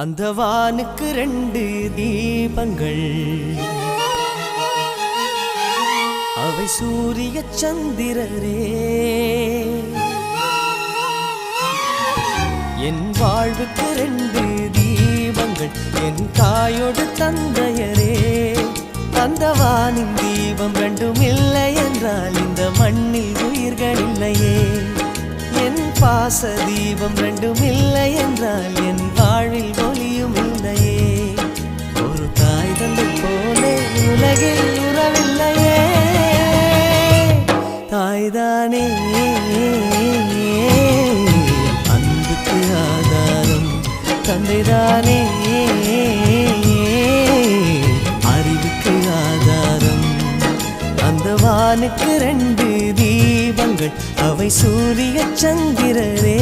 அந்த வானுக்கு 2 தீபங்கள், அவை சூரிய சந்திரரே. என் வாழ்வுக்கு 2 தீபங்கள், என் தாயோடு தந்தையரே. அந்த வானின் தீபம் 2ம் இல்லை என்றால் இந்த மண்ணில் உயிர்கள் இல்லையே. என் பாச தீபம் 2ம் இல்லை என்றால் என் வாழ்வில் ஒளியும் இல்லையே. ஒரு தாய் தந்தை போலே உலகில் உறவில்லையே. தாய்தானே அன்புக்கு ஆதாரம், தந்தைதானே அறிவுக்கு ஆதாரம். அந்த வானுக்கு 2 தீபங்கள், அவை சூரிய சந்திரரே.